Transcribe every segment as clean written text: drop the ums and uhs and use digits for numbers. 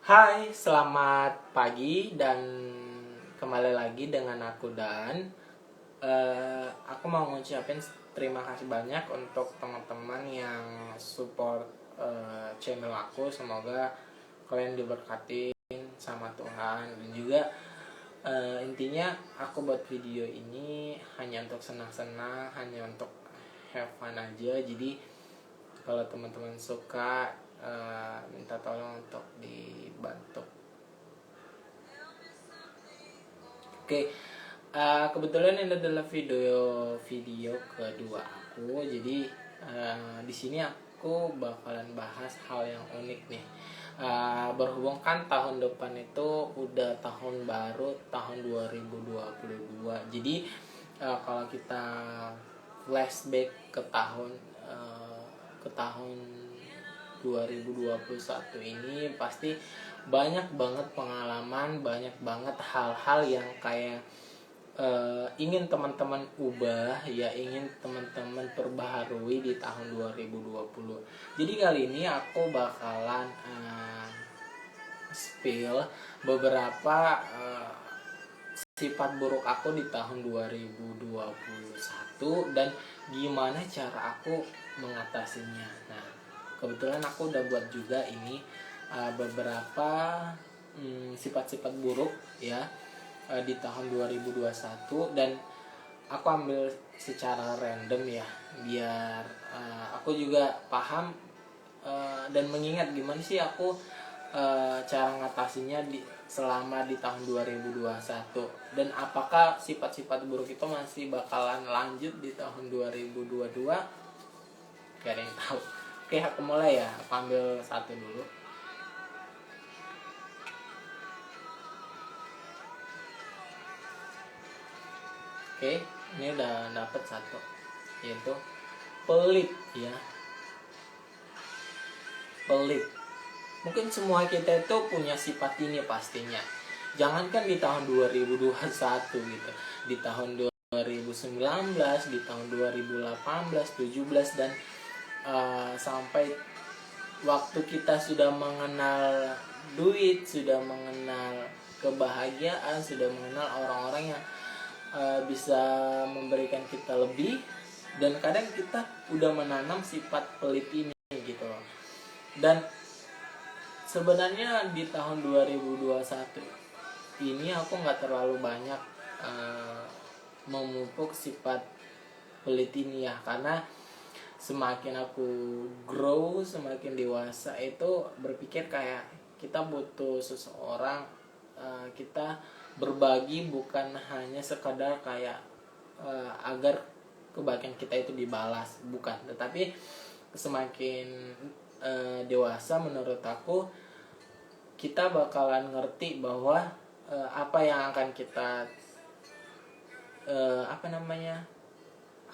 Hai, selamat pagi dan kembali lagi dengan aku Dan. Aku mau ngucapin terima kasih banyak untuk teman-teman yang support channel aku. Semoga kalian diberkati sama Tuhan. Dan juga intinya aku buat video ini hanya untuk senang-senang, hanya untuk have fun aja. Jadi kalau teman-teman suka, minta tolong untuk dibantu. Oke, kebetulan ini adalah video kedua aku. Jadi di sini aku bakalan bahas hal yang unik nih. Berhubung kan tahun depan itu udah tahun baru, tahun 2022. Jadi kalau kita flashback ke tahun 2021 ini pasti banyak banget pengalaman, banyak banget hal-hal yang kayak ingin teman-teman ubah, ya ingin teman-teman perbaharui di tahun 2020. Jadi kali ini aku bakalan spill beberapa sifat buruk aku di tahun 2021 dan gimana cara aku mengatasinya. Nah, kebetulan aku udah buat juga ini beberapa sifat-sifat buruk ya di tahun 2021, dan aku ambil secara random ya biar aku juga paham dan mengingat gimana sih aku cara ngatasinya selama di tahun 2021, dan apakah sifat-sifat buruk itu masih bakalan lanjut di tahun 2022. Gak ada yang tahu. Oke, aku mulai ya. Aku ambil satu dulu. Oke, ini udah dapet satu, yaitu pelit ya. Pelit. Mungkin semua kita itu punya sifat ini pastinya. Jangankan di tahun 2021 gitu, di tahun 2019, di tahun 2018, 17, dan sampai waktu kita sudah mengenal duit, sudah mengenal kebahagiaan, sudah mengenal orang-orang yang bisa memberikan kita lebih, dan kadang kita udah menanam sifat pelit ini gitu loh. Dan sebenarnya di tahun 2021 ini aku nggak terlalu banyak memupuk sifat pelit ini ya, karena semakin aku grow, semakin dewasa itu berpikir kayak kita butuh seseorang, kita berbagi bukan hanya sekadar kayak agar kebaikan kita itu dibalas, bukan, tetapi semakin dewasa menurut aku kita bakalan ngerti bahwa apa yang akan kita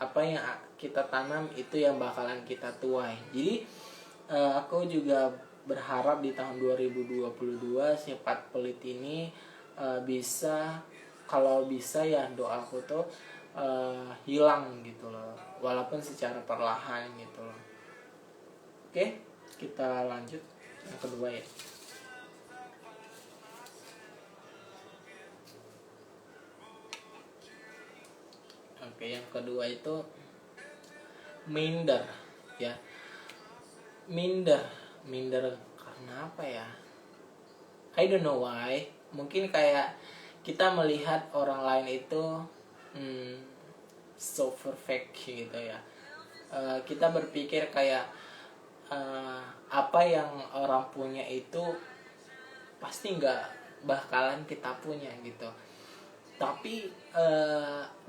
apa yang kita tanam itu yang bakalan kita tuai. Jadi aku juga berharap di tahun 2022 sifat pelit ini bisa, kalau bisa ya doaku tuh hilang gitu loh, walaupun secara perlahan gitu loh. Oke, kita lanjut yang kedua ya. Oke, yang kedua itu minder ya. Minder karena apa ya? I don't know why. Mungkin kayak kita melihat orang lain itu so perfect gitu ya. Kita berpikir kayak apa yang orang punya itu pasti nggak bakalan kita punya gitu. Tapi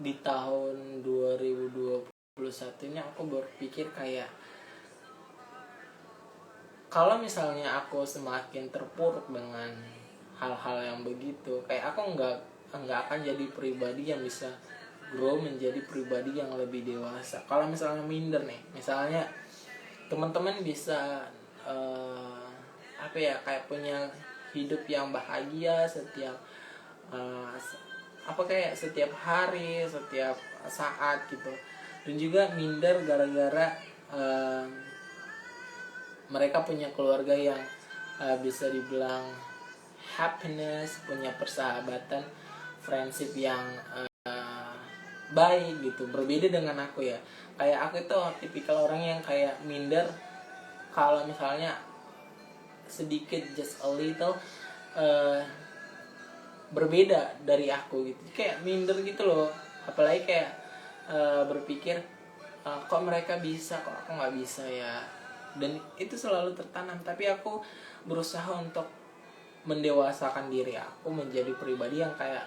di tahun 2021 ini aku berpikir kayak kalau misalnya aku semakin terpuruk dengan hal-hal yang begitu, kayak aku nggak akan jadi pribadi yang bisa grow menjadi pribadi yang lebih dewasa. Kalau misalnya minder nih, misalnya teman-teman bisa kayak punya hidup yang bahagia setiap kayak setiap hari, setiap saat gitu, dan juga minder gara-gara mereka punya keluarga yang bisa dibilang happiness, punya persahabatan, friendship yang baik gitu. Berbeda dengan aku ya, kayak aku itu tipikal orang yang kayak minder kalau misalnya sedikit, just a little berbeda dari aku gitu, kayak minder gitu loh. Apalagi kayak berpikir kok mereka bisa, kok aku nggak bisa ya. Dan itu selalu tertanam, tapi aku berusaha untuk mendewasakan diri aku menjadi pribadi yang kayak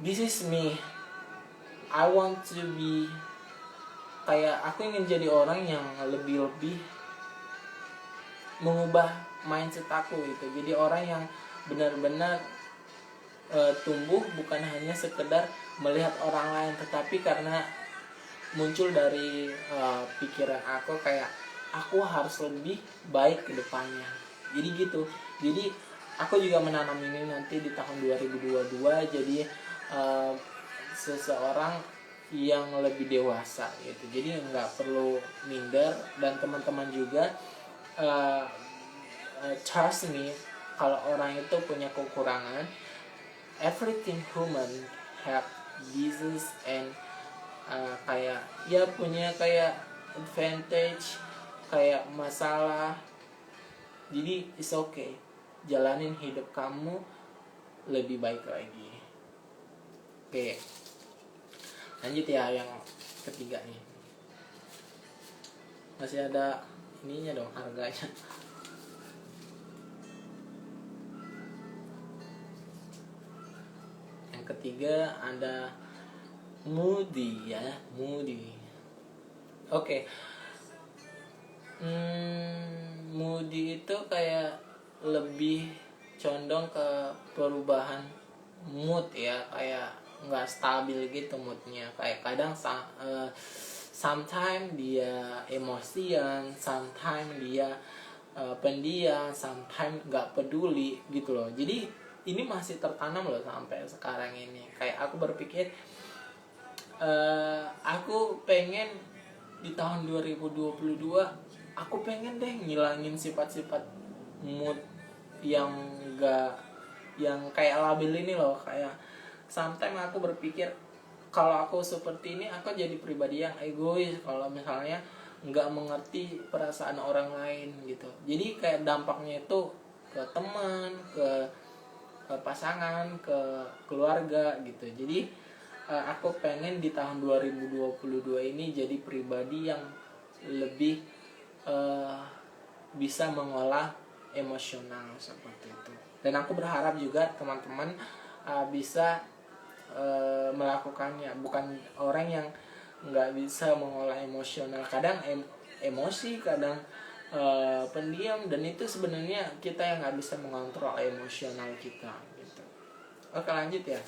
this is me, I want to be, kayak aku ingin jadi orang yang lebih mengubah mindset aku gitu. Jadi orang yang benar-benar tumbuh bukan hanya sekedar melihat orang lain, tetapi karena muncul dari pikiran aku kayak aku harus lebih baik ke depannya. Jadi gitu. Jadi aku juga menanam ini nanti di tahun 2022, jadi seseorang yang lebih dewasa gitu. Jadi nggak perlu minder, dan teman-teman juga trust me, kalau orang itu punya kekurangan. Everything human have disease and kayak ya punya kayak advantage, kayak masalah. Jadi it's okay, jalanin hidup kamu lebih baik lagi. Oke, lanjut ya yang ketiga nih. Masih ada ininya dong, harganya. Yang ketiga ada moody ya, moody. Oke. Moody itu kayak lebih condong ke perubahan mood ya, kayak nggak stabil gitu moodnya. Kayak kadang sometimes dia emosian, sometimes dia pendiam, sometimes nggak peduli gitu loh. Jadi ini masih tertanam loh sampai sekarang ini. Kayak aku berpikir aku pengen di tahun 2022 aku pengen deh ngilangin sifat-sifat mood yang kayak labil ini loh. Kayak sometimes aku berpikir kalau aku seperti ini aku jadi pribadi yang egois kalau misalnya nggak mengerti perasaan orang lain gitu. Jadi kayak dampaknya itu ke teman, ke pasangan, ke keluarga gitu. Jadi aku pengen di tahun 2022 ini jadi pribadi yang lebih bisa mengolah emosional seperti itu. Dan aku berharap juga teman-teman bisa melakukannya. Bukan orang yang nggak bisa mengolah emosional, kadang emosi, kadang pendiam, dan itu sebenarnya kita yang nggak bisa mengontrol emosional kita gitu. Oke, lanjut ya.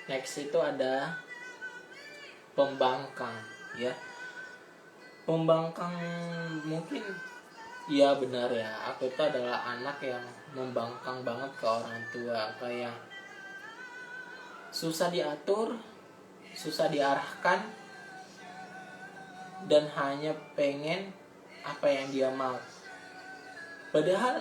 Next itu ada pembangkang ya. Pembangkang mungkin ya benar ya, aku itu adalah anak yang membangkang banget ke orang tua. Kayak susah diatur, susah diarahkan, dan hanya pengen apa yang dia mau. Padahal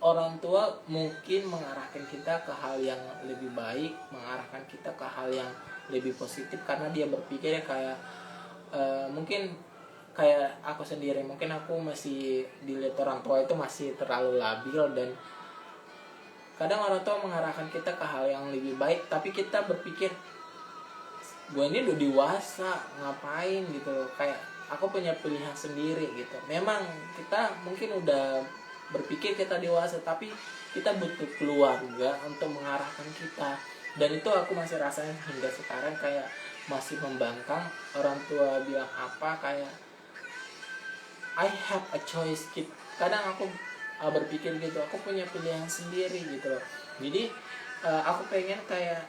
orang tua mungkin mengarahkan kita ke hal yang lebih baik, mengarahkan kita ke hal yang lebih positif, karena dia berpikir kayak mungkin kayak aku sendiri, mungkin aku masih dilihat orang tua itu masih terlalu labil, dan kadang orang tua mengarahkan kita ke hal yang lebih baik, tapi kita berpikir gue ini udah dewasa ngapain gitu loh. Kayak aku punya pilihan sendiri gitu. Memang kita mungkin udah berpikir kita dewasa, tapi kita butuh keluarga untuk mengarahkan kita. Dan itu aku masih rasain hingga sekarang, kayak masih membangkang. Orang tua bilang apa, kayak I have a choice. Kadang aku berpikir gitu, aku punya pilihan sendiri gitu loh. Jadi aku pengen kayak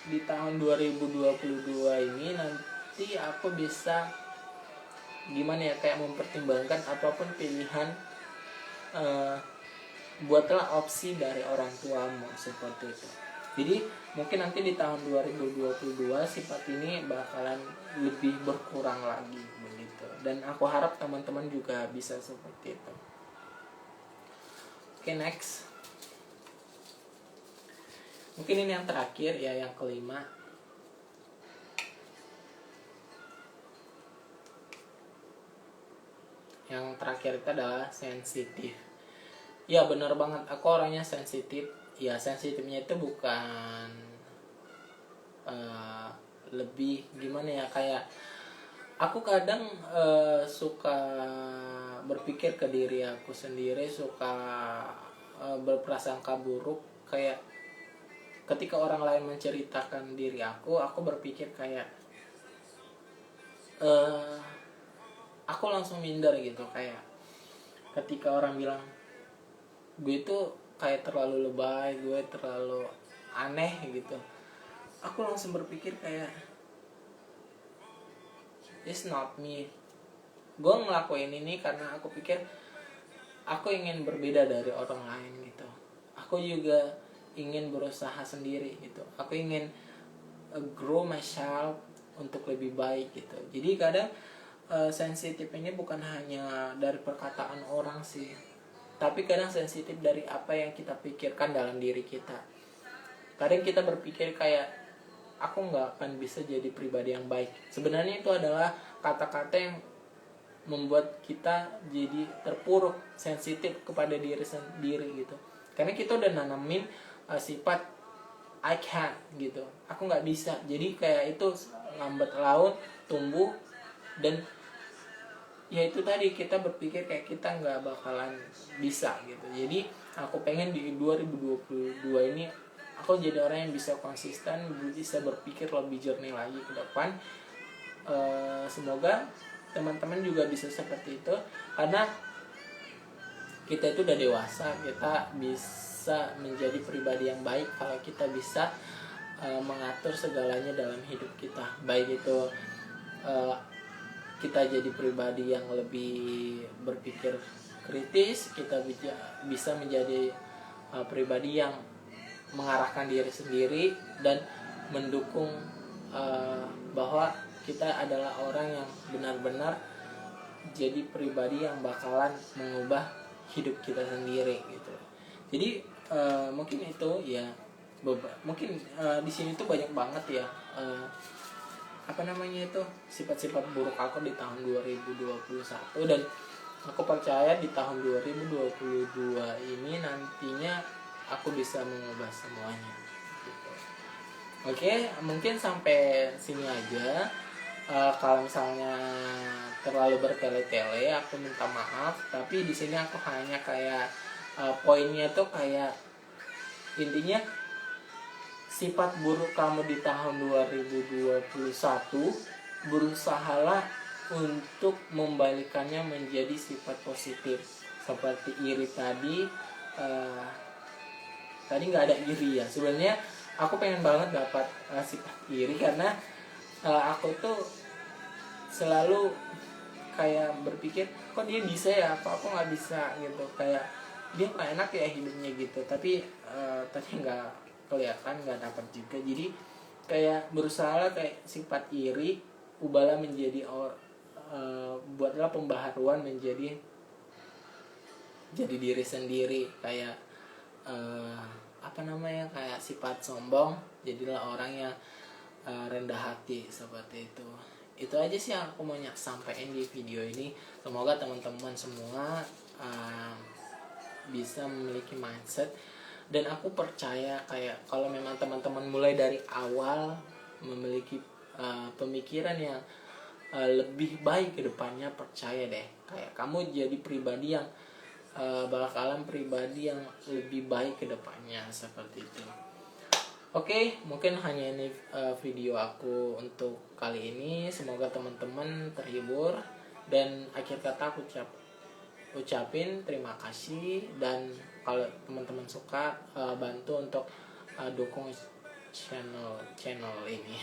di tahun 2022 ini nanti aku bisa gimana ya, kayak mempertimbangkan apapun pilihan, buatlah opsi dari orang tuamu seperti itu. Jadi mungkin nanti di tahun 2022 sifat ini bakalan lebih berkurang lagi begitu. Dan aku harap teman-teman juga bisa seperti itu. Oke, next. Mungkin ini yang terakhir ya, yang kelima. Yang terakhir itu adalah sensitif. Ya benar banget, aku orangnya sensitif. Ya sensitifnya itu bukan lebih gimana ya, kayak aku kadang suka berpikir ke diri aku sendiri, suka berprasangka buruk. Kayak ketika orang lain menceritakan diri aku berpikir kayak aku langsung minder gitu. Kayak ketika orang bilang gue itu kayak terlalu lebay, gue terlalu aneh gitu, aku langsung berpikir kayak it's not me. Gue ngelakuin ini karena aku pikir aku ingin berbeda dari orang lain gitu. Aku juga ingin berusaha sendiri gitu. Aku ingin grow myself untuk lebih baik gitu. Jadi kadang sensitif ini bukan hanya dari perkataan orang sih, tapi kadang sensitif dari apa yang kita pikirkan dalam diri kita. Kadang kita berpikir kayak aku nggak akan bisa jadi pribadi yang baik. Sebenarnya itu adalah kata-kata yang membuat kita jadi terpuruk, sensitif kepada diri sendiri gitu. Karena kita udah nanamin sifat I can't gitu, aku nggak bisa. Jadi kayak itu lambat laun tumbuh, dan ya itu tadi, kita berpikir kayak kita nggak bakalan bisa gitu. Jadi aku pengen di 2022 ini aku jadi orang yang bisa konsisten, bisa berpikir lebih jernih lagi ke depan. Semoga teman-teman juga bisa seperti itu, karena kita itu udah dewasa, kita bisa menjadi pribadi yang baik kalau kita bisa mengatur segalanya dalam hidup kita. Baik itu kita jadi pribadi yang lebih berpikir kritis, kita bisa menjadi pribadi yang mengarahkan diri sendiri dan mendukung bahwa kita adalah orang yang benar-benar jadi pribadi yang bakalan mengubah hidup kita sendiri gitu. Jadi mungkin itu ya, mungkin di sini tuh banyak banget ya apa namanya itu, sifat-sifat buruk aku di tahun 2021, dan aku percaya di tahun 2022 ini nantinya aku bisa mengubah semuanya gitu. Oke, mungkin sampai sini aja. Kalau misalnya terlalu bertele-tele aku minta maaf, tapi di sini aku hanya kayak poinnya tuh kayak intinya sifat buruk kamu di tahun 2021 berusahalah untuk membalikannya menjadi sifat positif. Seperti iri tadi, tadi nggak ada iri ya. Sebenarnya aku pengen banget dapat sifat iri, karena aku tuh selalu kayak berpikir kok dia bisa ya, apa aku nggak bisa gitu. Kayak dia nggak enak ya hidupnya gitu, tapi tadi nggak kelihatan, nggak dapat juga. Jadi kayak berusaha kayak sifat iri ubahlah menjadi buatlah pembaharuan menjadi diri sendiri. Kayak apa namanya, kayak sifat sombong jadilah orang yang rendah hati, seperti itu. Itu aja sih yang aku mau sampaikan di video ini. Semoga teman-teman semua bisa memiliki mindset, dan aku percaya kayak kalau memang teman-teman mulai dari awal memiliki pemikiran yang lebih baik ke depannya, percaya deh kayak kamu jadi pribadi yang bakalan pribadi yang lebih baik ke depannya, seperti itu. Oke, mungkin hanya ini video aku untuk kali ini. Semoga teman-teman terhibur, dan akhir kata aku ucapin terima kasih. Dan kalau teman-teman suka, bantu untuk dukung channel ini.